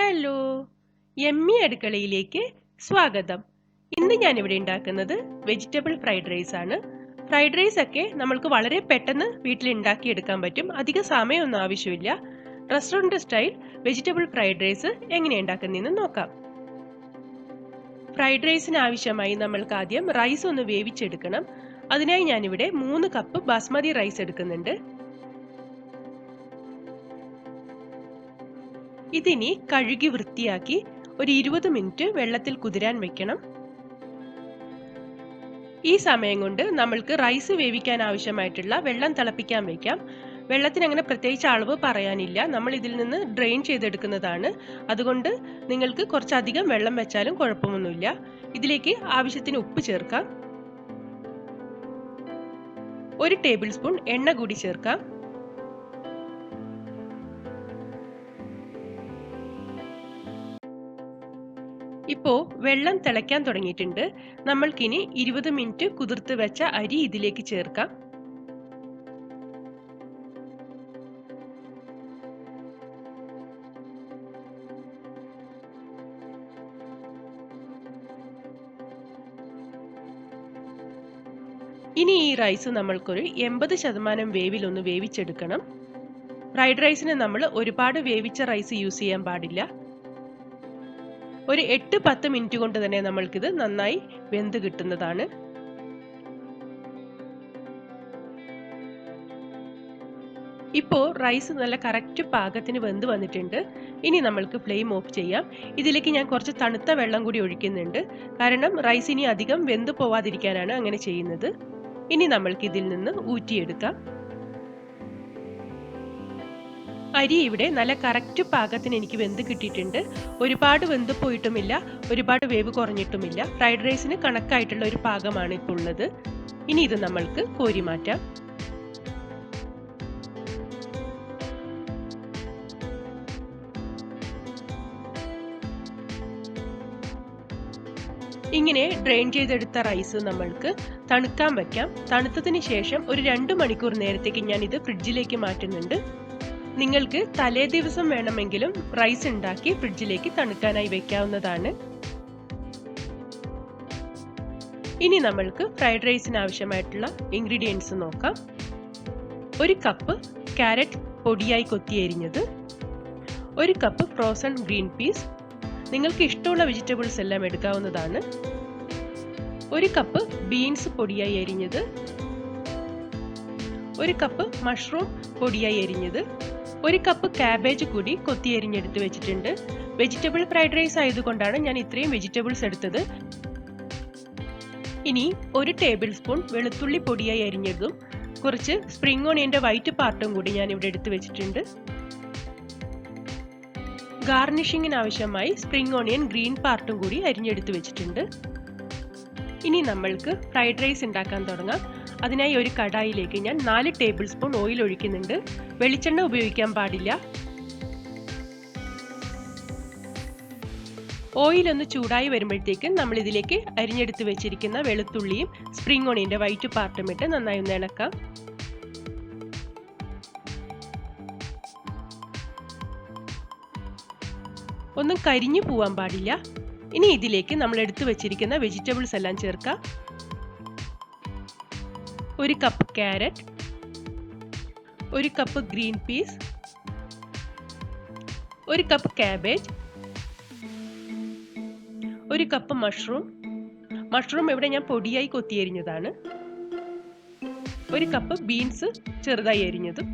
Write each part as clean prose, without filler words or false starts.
Hello, yummy അടുക്കളയിലേക്ക് സ്വാഗതം. ഇന്ന് ഞാൻ ഇവിടെ ഉണ്ടാക്കുന്നത് വെജിറ്റബിൾ ഫ്രൈഡ് റൈസ് ആണ്. ഫ്രൈഡ് റൈസ് ഒക്കെ നമ്മൾക്ക് വളരെ പെട്ടെന്ന് വീട്ടിൽ ഉണ്ടാക്കിയെടുക്കാൻ പറ്റും. അധിക സമയമൊന്നും ആവശ്യമില്ല. Restaurant style vegetable fried rice എങ്ങനെ ഉണ്ടാക്കുന്നതെന്ന് നോക്കാം. ഫ്രൈഡ് റൈസിന് ആവശ്യമായി നമ്മൾക്ക് ആദ്യം റൈസ് ഒന്ന് വേവിച്ചെടുക്കണം. അതിനായി ഞാനിവിടെ 3 കപ്പ് ബാസ്മതി റൈസ് എടുക്കുന്നുണ്ട്. ഇതിനി കഴുകി വൃത്തിയാക്കി ഒരു 20 മിനിറ്റ് വെള്ളത്തിൽ കുതിരാൻ വെക്കണം. ഈ സമയം കൊണ്ട് നമ്മൾക്ക് റൈസ് വേവിക്കാൻ ആവശ്യമായിട്ടുള്ള വെള്ളം തിളപ്പിക്കാൻ വെക്കാം. വെള്ളത്തിന് അങ്ങനെ പ്രത്യേകിച്ച് അളവ് പറയാനില്ല, നമ്മൾ ഇതിൽ നിന്ന് ഡ്രെയിൻ ചെയ്തെടുക്കുന്നതാണ്. അതുകൊണ്ട് നിങ്ങൾക്ക് കുറച്ചധികം വെള്ളം വെച്ചാലും കുഴപ്പമൊന്നുമില്ല. ഇതിലേക്ക് ആവശ്യത്തിന് ഉപ്പ് ചേർക്കാം. 1 ടേബിൾ സ്പൂൺ എണ്ണ കൂടി ചേർക്കാം. ഇപ്പോ വെള്ളം തിളയ്ക്കാൻ തുടങ്ങിയിട്ടുണ്ട്. നമ്മൾക്കിനി 20 മിനിറ്റ് കുതിർത്ത് വെച്ച അരി ഇതിലേക്ക് ചേർക്കാം. ഇനി ഈ റൈസ് നമ്മൾക്കൊരു 80% വേവിലൊന്ന് വേവിച്ചെടുക്കണം. ഫ്രൈഡ് റൈസിന് നമ്മൾ ഒരുപാട് വേവിച്ച റൈസ് യൂസ് ചെയ്യാൻ പാടില്ല. ഒരു 8-10 മിനിറ്റ് കൊണ്ട് തന്നെ നമ്മൾക്കിത് നന്നായി വെന്ത് കിട്ടുന്നതാണ്. ഇപ്പോൾ റൈസ് നല്ല കറക്റ്റ് പാകത്തിന് വെന്ത് വന്നിട്ടുണ്ട്. ഇനി നമ്മൾക്ക് ഫ്ലെയിം ഓഫ് ചെയ്യാം. ഇതിലേക്ക് ഞാൻ കുറച്ച് തണുത്ത വെള്ളം കൂടി ഒഴിക്കുന്നുണ്ട്. കാരണം റൈസ് ഇനി അധികം വെന്ത് പോവാതിരിക്കാനാണ് അങ്ങനെ ചെയ്യുന്നത്. ഇനി നമ്മൾക്ക് ഇതിൽ നിന്ന് ഊറ്റിയെടുക്കാം. അരി ഇവിടെ നല്ല കറക്റ്റ് പാകത്തിന് എനിക്ക് വെന്ത് കിട്ടിയിട്ടുണ്ട്. ഒരുപാട് വെന്ത് പോയിട്ടുമില്ല, ഒരുപാട് വേവ് കുറഞ്ഞിട്ടുമില്ല. ഫ്രൈഡ് റൈസിന് കണക്കായിട്ടുള്ള ഒരു പാകമാണ് ഇപ്പോൾ ഉള്ളത്. ഇനി ഇത് നമ്മൾക്ക് കോരി മാറ്റാം. ഇങ്ങനെ ഡ്രെയിൻ ചെയ്തെടുത്ത റൈസ് നമ്മൾക്ക് തണുക്കാൻ വെക്കാം. തണുത്തതിന് ശേഷം ഒരു 2 മണിക്കൂർ നേരത്തേക്ക് ഞാൻ ഇത് ഫ്രിഡ്ജിലേക്ക് മാറ്റുന്നുണ്ട്. നിങ്ങൾക്ക് തലേ ദിവസം വേണമെങ്കിലും റൈസ് ഉണ്ടാക്കി ഫ്രിഡ്ജിലേക്ക് തണുക്കാനായി വെക്കാവുന്നതാണ്. ഇനി നമ്മൾക്ക് ഫ്രൈഡ് റൈസിന് ആവശ്യമായിട്ടുള്ള ഇൻഗ്രീഡിയൻസ് നോക്കാം. 1 കപ്പ് ക്യാരറ്റ് പൊടിയായി കൊത്തിയരിഞ്ഞത്, 1 കപ്പ് ഫ്രോസൺ ഗ്രീൻ പീസ്, നിങ്ങൾക്ക് ഇഷ്ടമുള്ള വെജിറ്റബിൾസ് എല്ലാം എടുക്കാവുന്നതാണ്, 1 കപ്പ് ബീൻസ് പൊടിയായി അരിഞ്ഞത്, 1 കപ്പ് മഷ്റൂം പൊടിയായി അരിഞ്ഞത്, 1 കപ്പ് കാബേജ് കൂടി കൊത്തി അരിഞ്ഞെടുത്ത് വെച്ചിട്ടുണ്ട്. വെജിറ്റബിൾ ഫ്രൈഡ് റൈസ് ആയതുകൊണ്ടാണ് ഞാൻ ഇത്രയും വെജിറ്റബിൾസ് എടുത്തത്. ഇനി 1 ടേബിൾ സ്പൂൺ വെളുത്തുള്ളി പൊടിയായി അരിഞ്ഞതും കുറച്ച് സ്പ്രിംഗ് ഓണിയന്റെ വൈറ്റ് പാർട്ടും കൂടി ഞാൻ ഇവിടെ എടുത്ത് വെച്ചിട്ടുണ്ട്. ഗാർണിഷിങ്ങിന് ആവശ്യമായി സ്പ്രിംഗ് ഓണിയൻ ഗ്രീൻ പാർട്ടും കൂടി അരിഞ്ഞെടുത്ത് വെച്ചിട്ടുണ്ട്. ഇനി നമ്മൾക്ക് ഫ്രൈഡ് റൈസ് ഉണ്ടാക്കാൻ തുടങ്ങാം. അതിനായി ഒരു കടായിലേക്ക് ഞാൻ 4 ടേബിൾ സ്പൂൺ ഓയിൽ ഒഴിക്കുന്നുണ്ട്. വെളിച്ചെണ്ണ ഉപയോഗിക്കാൻ പാടില്ല. ഓയിൽ ഒന്ന് ചൂടായി വരുമ്പോഴത്തേക്ക് നമ്മൾ ഇതിലേക്ക് അരിഞ്ഞെടുത്ത് വെച്ചിരിക്കുന്ന വെളുത്തുള്ളിയും സ്പ്രിംഗ് ഓണിയന്റെ വൈറ്റ് പാർട്ടും ഇട്ട് നന്നായി ഒന്ന് ഇളക്കാം. ഒന്നും കരിഞ്ഞു പോവാൻ പാടില്ല. ഇനി ഇതിലേക്ക് നമ്മൾ എടുത്തു വെച്ചിരിക്കുന്ന വെജിറ്റബിൾസ് എല്ലാം ചേർക്കാം. 1 cup carrot, 1 cup green peas, 1 cup cabbage, 1 cup mushroom ഇവിടെ ഞാൻ പൊടിയായി കൊത്തിയരിഞ്ഞതാണ്, 1 കപ്പ് ബീൻസ് ചെറുതായി അരിഞ്ഞതും.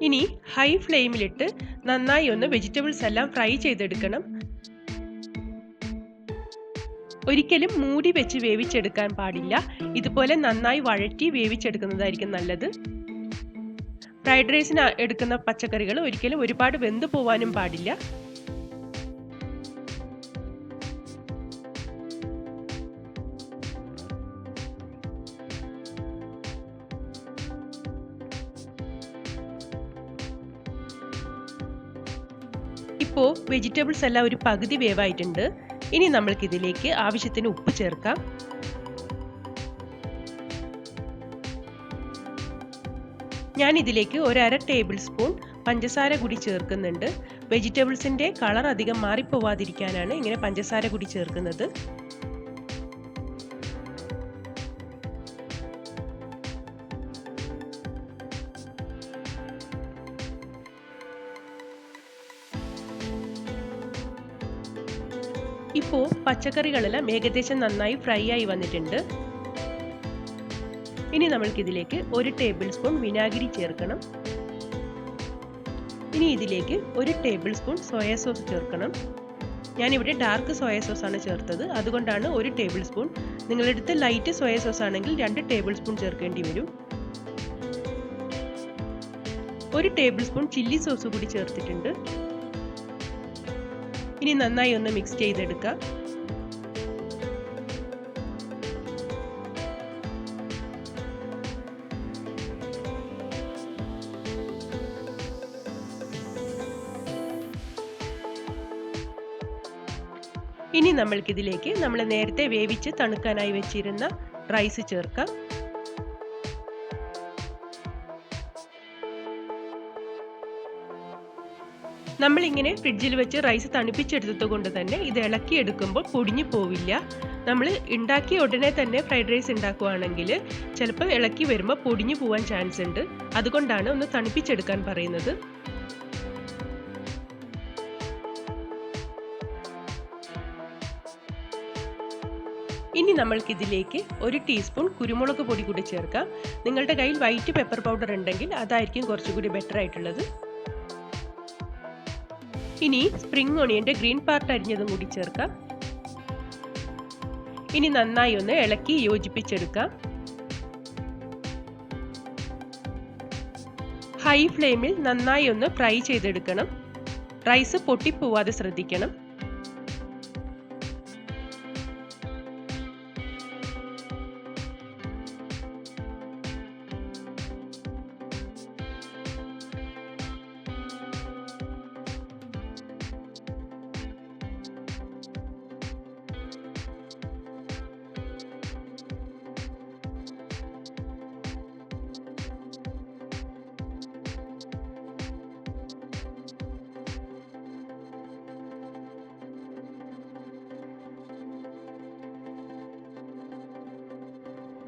ഇനി ഹൈ ഫ്ലെയിമിലിട്ട് നന്നായി ഒന്ന് വെജിറ്റബിൾസ് എല്ലാം ഫ്രൈ ചെയ്തെടുക്കണം. ഒരിക്കലും മൂടി വെച്ച് വേവിച്ചെടുക്കാൻ പാടില്ല. ഇതുപോലെ നന്നായി വഴറ്റി വേവിച്ചെടുക്കുന്നതായിരിക്കും നല്ലത്. ഫ്രൈഡ് റൈസിന് എടുക്കുന്ന പച്ചക്കറികൾ ഒരിക്കലും ഒരുപാട് വെന്ത് പോവാനും പാടില്ല. ഇപ്പോൾ വെജിറ്റബിൾസ് എല്ലാം ഒരു പകുതി വേവായിട്ടുണ്ട്. ഇനി നമ്മൾക്ക് ഇതിലേക്ക് ആവശ്യത്തിന് ഉപ്പ് ചേർക്കാം. ഞാൻ ഇതിലേക്ക് 1/2 ടേബിൾ സ്പൂൺ പഞ്ചസാര കൂടി ചേർക്കുന്നുണ്ട്. വെജിറ്റബിൾസിൻ്റെ കളർ അധികം മാറിപ്പോവാതിരിക്കാനാണ് ഇങ്ങനെ പഞ്ചസാര കൂടി ചേർക്കുന്നത്. ഇപ്പോൾ പച്ചക്കറികളെല്ലാം ഏകദേശം നന്നായി ഫ്രൈ ആയി വന്നിട്ടുണ്ട്. ഇനി നമ്മൾക്കിതിലേക്ക് 1 ടേബിൾ സ്പൂൺ വിനാഗിരി ചേർക്കണം. ഇനി ഇതിലേക്ക് 1 ടേബിൾ സ്പൂൺ സോയ സോസ് ചേർക്കണം. ഞാനിവിടെ ഡാർക്ക് സോയ സോസ് ആണ് ചേർത്തത്, അതുകൊണ്ടാണ് 1 ടേബിൾ സ്പൂൺ. നിങ്ങളുടെ അടുത്ത് ലൈറ്റ് സോയ സോസ് ആണെങ്കിൽ 2 ടേബിൾ സ്പൂൺ ചേർക്കേണ്ടി വരും. 1 ടേബിൾ സ്പൂൺ ചില്ലി സോസ് കൂടി ചേർത്തിട്ടുണ്ട്. ഇനി നന്നായി ഒന്ന് മിക്സ് ചെയ്തെടുക്കാം. ഇനി നമ്മൾക്കിതിലേക്ക് നമ്മൾ നേരത്തെ വേവിച്ച് തണുക്കാനായി വെച്ചിരുന്ന റൈസ് ചേർക്കാം. നമ്മളിങ്ങനെ ഫ്രിഡ്ജിൽ വെച്ച് റൈസ് തണുപ്പിച്ചെടുത്തത് കൊണ്ട് തന്നെ ഇത് ഇളക്കിയെടുക്കുമ്പോൾ പൊടിഞ്ഞു പോവില്ല. നമ്മൾ ഉണ്ടാക്കിയ ഉടനെ തന്നെ ഫ്രൈഡ് റൈസ് ഉണ്ടാക്കുകയാണെങ്കിൽ ചിലപ്പോൾ ഇളക്കി വരുമ്പോൾ പൊടിഞ്ഞു പോകാൻ ചാൻസ് ഉണ്ട്. അതുകൊണ്ടാണ് ഒന്ന് തണുപ്പിച്ചെടുക്കാൻ പറയുന്നത്. ഇനി നമ്മൾക്കിതിലേക്ക് 1 ടീസ്പൂൺ കുരുമുളക് പൊടി കൂടി ചേർക്കാം. നിങ്ങളുടെ കയ്യിൽ വൈറ്റ് പെപ്പർ പൗഡർ ഉണ്ടെങ്കിൽ അതായിരിക്കും കുറച്ചുകൂടി ബെറ്റർ ആയിട്ടുള്ളത്. ഇനി സ്പ്രിംഗ് ഓണിയൻ്റെ ഗ്രീൻ പാർട്ട് അരിഞ്ഞതും കൂടി ചേർക്കാം. ഇനി നന്നായി ഒന്ന് ഇളക്കി യോജിപ്പിച്ചെടുക്കാം. ഹൈ ഫ്ലെയിമിൽ നന്നായി ഒന്ന് ഫ്രൈ ചെയ്തെടുക്കണം. റൈസ് പൊട്ടിപ്പോവാതെ ശ്രദ്ധിക്കണം.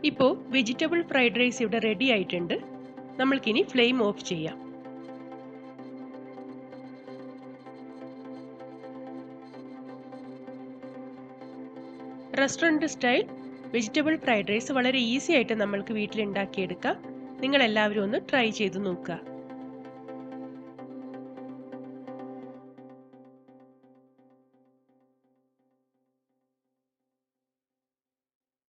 ഇപ്പോൾ വെജിറ്റബിൾ ഫ്രൈഡ് റൈസ് ഇവിടെ റെഡി ആയിട്ടുണ്ട്. നമ്മൾക്കിനി ഫ്ലെയിം ഓഫ് ചെയ്യാം. Restaurant style vegetable fried rice വളരെ ഈസി ആയിട്ട് നമ്മൾക്ക് വീട്ടിൽ ഉണ്ടാക്കിയെടുക്കാം. നിങ്ങൾ എല്ലാവരും ഒന്ന് ട്രൈ ചെയ്ത് നോക്കുക.